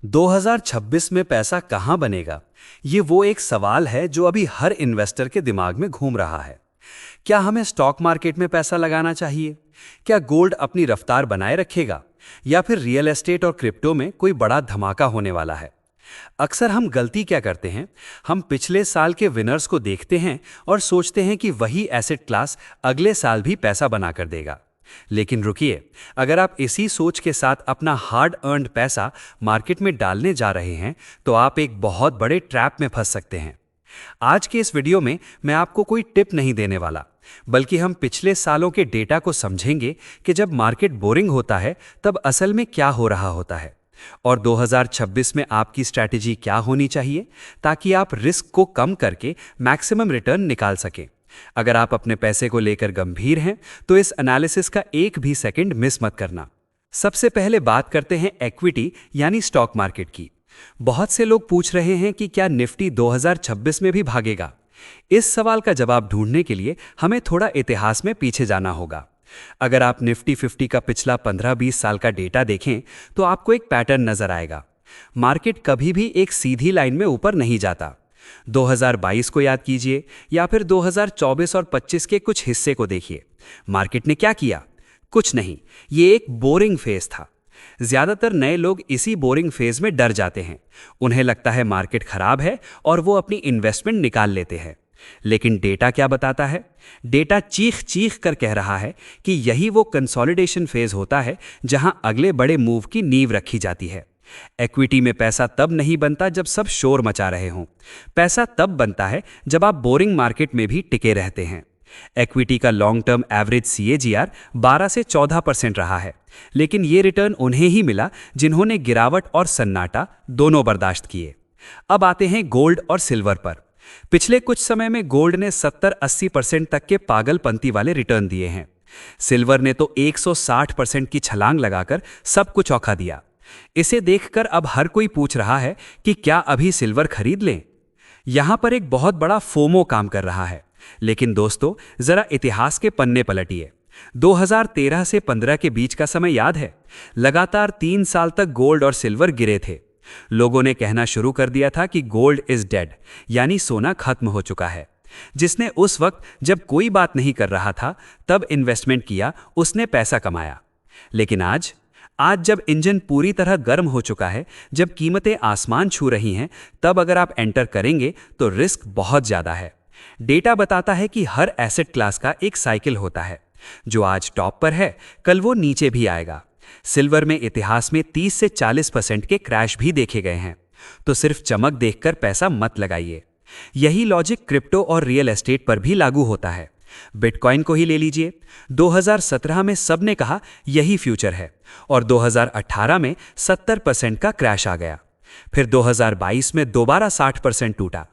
2026 में पैसा कहां बनेगा? ये वो एक सवाल है जो अभी हर इन्वेस्टर के दिमाग में घूम रहा है। क्या हमें स्टॉक मार्केट में पैसा लगाना चाहिए? क्या गोल्ड अपनी रफ्तार बनाए रखेगा? या फिर रियल एस्टेट और क्रिप्टो में कोई बड़ा धमाका होने वाला है? अक्सर हम गलती क्या करते हैं? हम पिछले साल के विनर्स को देखते हैं और सोचते हैं कि वही एसेट क्लास अगले साल भी पैसा बनाकर देगा। लेकिन रुकिए, अगर आप इसी सोच के साथ अपना हार्ड अर्न्ड पैसा मार्केट में डालने जा रहे हैं तो आप एक बहुत बड़े ट्रैप में फंस सकते हैं। आज के इस वीडियो में मैं आपको कोई टिप नहीं देने वाला, बल्कि हम पिछले सालों के डेटा को समझेंगे कि जब मार्केट बोरिंग होता है तब असल में क्या हो रहा होता है और 2026 में आपकी स्ट्रैटेजी क्या होनी चाहिए ताकि आप रिस्क को कम करके मैक्सिमम रिटर्न निकाल सकें। अगर आप अपने पैसे को लेकर गंभीर हैं तो इस एनालिसिस का एक भी सेकंड मिस मत करना। सबसे पहले बात करते हैं इक्विटी यानी स्टॉक मार्केट की। बहुत से लोग पूछ रहे हैं कि क्या निफ्टी 2026 में भी भागेगा। इस सवाल का जवाब ढूंढने के लिए हमें थोड़ा इतिहास में पीछे जाना होगा। अगर आप निफ्टी 50 का पिछला 15-20 साल का डेटा देखें तो आपको एक पैटर्न नजर आएगा। मार्केट कभी भी एक सीधी लाइन में ऊपर नहीं जाता। 2022 को याद कीजिए या फिर 2024 और 25 के कुछ हिस्से को देखिए। मार्केट ने क्या किया? कुछ नहीं, ये एक बोरिंग फेज था। ज्यादातर नए लोग इसी बोरिंग फेज में डर जाते हैं। उन्हें लगता है मार्केट खराब है और वो अपनी इन्वेस्टमेंट निकाल लेते हैं। लेकिन डेटा क्या बताता है? डेटा चीख चीख कर कह रहा है कि यही वो कंसोलिडेशन फेज होता है जहां अगले बड़े मूव की नींव रखी जाती है। इक्विटी में पैसा तब नहीं बनता जब सब शोर मचा रहे हों। पैसा तब बनता है जब आप बोरिंग मार्केट में भी टिके रहते हैं। इक्विटी का लॉन्ग टर्म एवरेज CAGR 12 से 14% रहा है, लेकिन ये रिटर्न उन्हें ही मिला जिन्होंने गिरावट और सन्नाटा दोनों बर्दाश्त किए। अब आते हैं गोल्ड और सिल्वर पर। पिछले कुछ समय में गोल्ड ने 70-80% तक के पागलपंती वाले रिटर्न दिए हैं। सिल्वर ने तो 160% की छलांग लगाकर सब कुछ औखा दिया। इसे देखकर अब हर कोई पूछ रहा है कि क्या अभी सिल्वर खरीद लें? यहां पर एक बहुत बड़ा फोमो काम कर रहा है। लेकिन दोस्तों, जरा इतिहास के पन्ने पलटिए। 2013 से 15 के बीच का समय याद है? लगातार 3 साल तक गोल्ड और सिल्वर गिरे थे। लोगों ने कहना शुरू कर दिया था कि गोल्ड इज डेड, यानी सोना खत्म हो चुका है। जिसने उस वक्त जब कोई बात नहीं कर रहा था तब इन्वेस्टमेंट किया, उसने पैसा कमाया। लेकिन आज जब इंजन पूरी तरह गर्म हो चुका है, जब कीमतें आसमान छू रही हैं, तब अगर आप एंटर करेंगे तो रिस्क बहुत ज्यादा है। डेटा बताता है कि हर एसेट क्लास का एक साइकिल होता है। जो आज टॉप पर है, कल वो नीचे भी आएगा। सिल्वर में इतिहास में 30 से 40% के क्रैश भी देखे गए हैं। तो सिर्फ चमक देखकर पैसा मत लगाइए। यही लॉजिक क्रिप्टो और रियल एस्टेट पर भी लागू होता है। बिटकॉइन को ही ले लीजिए। 2017 में सबने कहा यही फ्यूचर है और 2018 में 70% का क्रैश आ गया। फिर 2022 में दोबारा 60% टूटा।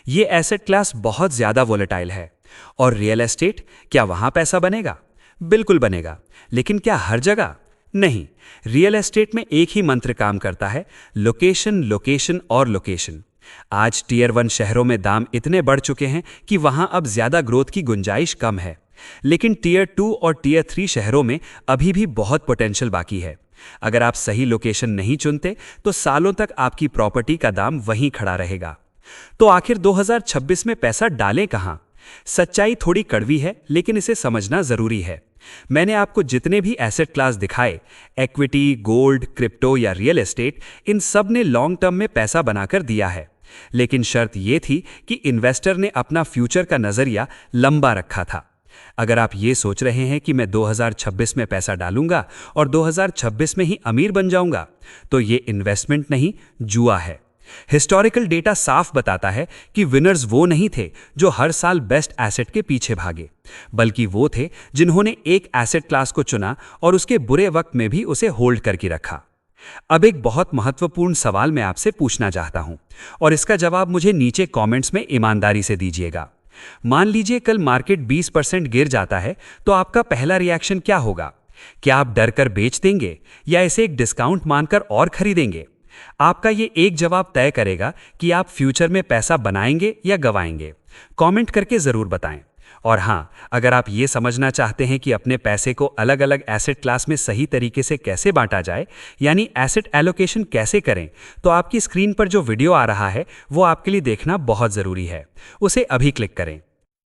ये एसेट क्लास बहुत ज्यादा वोलेटाइल है। और रियल एस्टेट, क्या वहां पैसा बनेगा? बिल्कुल बनेगा, लेकिन क्या हर जगह? नहीं। रियल एस्टेट में एक ही मंत्र काम करता है, लोकेशन, लोकेशन और लोकेशन। आज टियर 1 शहरों में दाम इतने बढ़ चुके हैं कि वहां अब ज्यादा ग्रोथ की गुंजाइश कम है। लेकिन टियर 2 और टियर 3 शहरों में अभी भी बहुत पोटेंशियल बाकी है। अगर आप सही लोकेशन नहीं चुनते तो सालों तक आपकी प्रॉपर्टी का दाम वहीं खड़ा रहेगा। तो आखिर 2026 में पैसा डालें कहां? सच्चाई थोड़ी कड़वी है, लेकिन इसे समझना जरूरी है। मैंने आपको जितने भी एसेट क्लास दिखाए, इक्विटी, गोल्ड, क्रिप्टो या रियल एस्टेट, इन सब ने लॉन्ग टर्म में पैसा बनाकर दिया है। लेकिन शर्त यह थी कि इन्वेस्टर ने अपना फ्यूचर का नजरिया लंबा रखा था। अगर आप ये सोच रहे हैं कि मैं 2026 में पैसा डालूंगा और 2026 में ही अमीर बन जाऊंगा, तो ये इन्वेस्टमेंट नहीं, जुआ है। हिस्टोरिकल डेटा साफ बताता है कि विनर्स वो नहीं थे जो हर साल बेस्ट एसेट के पीछे भागे, बल्कि वो थे जिन्होंने एक एसेट क्लास को चुना और उसके बुरे वक्त में भी उसे होल्ड करके रखा। अब एक बहुत महत्वपूर्ण सवाल मैं आपसे पूछना चाहता हूं और इसका जवाब मुझे नीचे कमेंट्स में ईमानदारी से दीजिएगा। मान लीजिए कल मार्केट 20% गिर जाता है, तो आपका पहला रिएक्शन क्या होगा? क्या आप डर कर बेच देंगे या इसे एक डिस्काउंट मानकर और खरीदेंगे? आपका ये एक जवाब तय करेगा कि आप फ्यूचर में पैसा बनाएंगे या गवाएंगे। कमेंट करके जरूर बताएं। और हाँ, अगर आप ये समझना चाहते हैं कि अपने पैसे को अलग अलग एसेट क्लास में सही तरीके से कैसे बांटा जाए, यानी एसेट एलोकेशन कैसे करें, तो आपकी स्क्रीन पर जो वीडियो आ रहा है वो आपके लिए देखना बहुत ज़रूरी है। उसे अभी क्लिक करें।